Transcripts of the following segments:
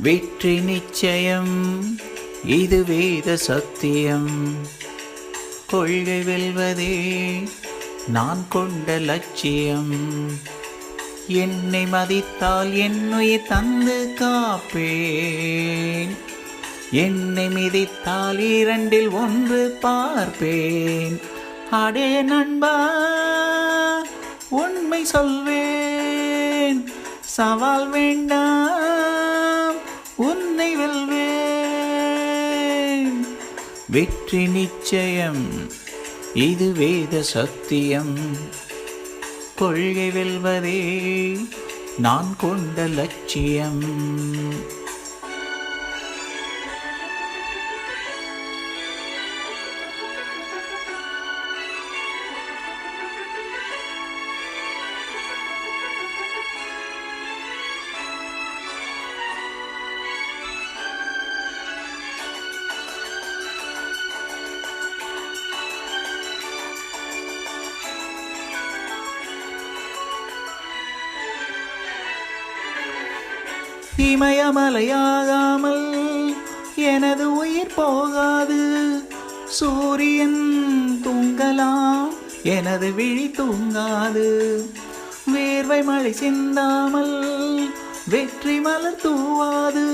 வெற்றி நிச்சயம், இது வேத சத்தியம். கொள்கை வெல்வதே நான் கொண்ட லட்சியம். என்னை மதித்தால் என்னுயிர் தந்து காப்பேன். என்னை மிதித்தால் இரண்டில் ஒன்று பார்ப்பேன். அடே நண்பா, உண்மை சொல்வேன், சவால் வேண்டாம், உன்னை வெல்வேன். வெற்றி நிச்சயம், இது வேத சத்தியம். கொள்கை வெல்வதே நான் கொண்ட லட்சியம். இமயமலையாகாமல் எனது உயிர் போகாது. சூரியன் தூங்கலாம், எனது விழி தூங்காது. வேர்வை மழை சிந்தாமல் வெற்றி மலர் தூவாது.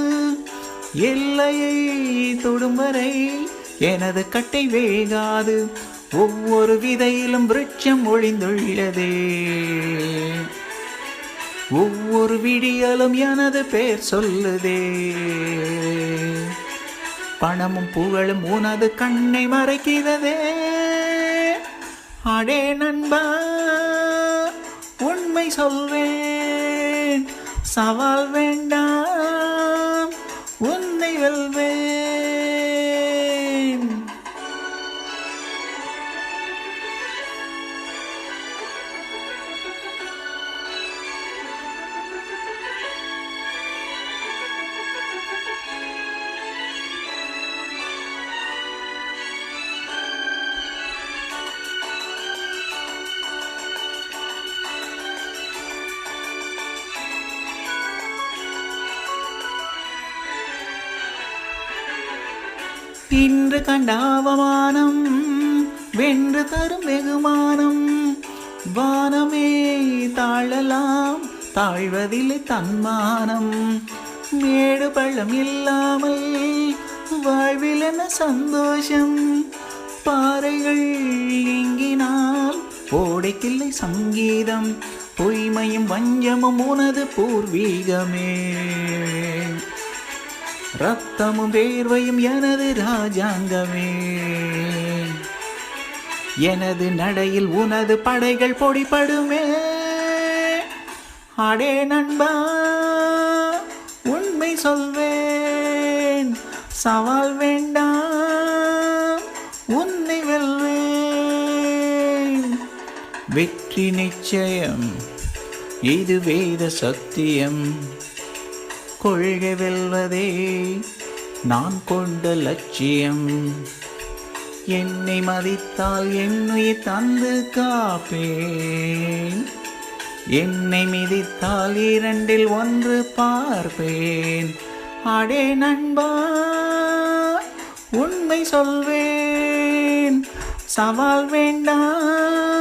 எல்லையை தொடும் வரை எனது கட்டை வேகாது. ஒவ்வொரு விதையிலும் விருட்சம் ஒளிந்துள்ளதே. ஒவ்வொரு விடியலும் எனது பெயர் சொல்லுதே. பணமும் புகழும் உனது கண்ணை மறைக்கிறதே. அடே நண்பா, உண்மை சொல்வேன், சவால் வேண்டாம், உன்னை வெல்வேன். இன்று கண்ட அவமானம் வென்று தரும் வெகுமானம். வானமே தாழலாம், தாழ்வதில்லை தன்மானம். மேடு பள்ளம் இல்லாமல் வாழ்வில் என்ன சந்தோஷம். பாறைகள் எங்கினால் ஓடைக்கில்லை சங்கீதம். பொய்மையும் வஞ்சமும் உனது பூர்வீகமே. ரத்தமும் வேர்வையும் எனது ராஜாங்கமே. எனது நடையில் உனது படைகள் பொடிபடுமே. அடே நண்பா, உண்மை சொல்வேன், சவால் வேண்டாம், உன்னை வெல்வேன். வெற்றி நிச்சயம், இது வேத சத்தியம். கொள்கை வெல்வதே நான் கொண்ட லட்சியம். என்னை மதித்தால் என்னுயிர் தந்து காப்பேன். என்னை மிதித்தால் இரண்டில் ஒன்று பார்ப்பேன். அடே நண்பா, உண்மை சொல்வேன், சவால் வேண்டாம்,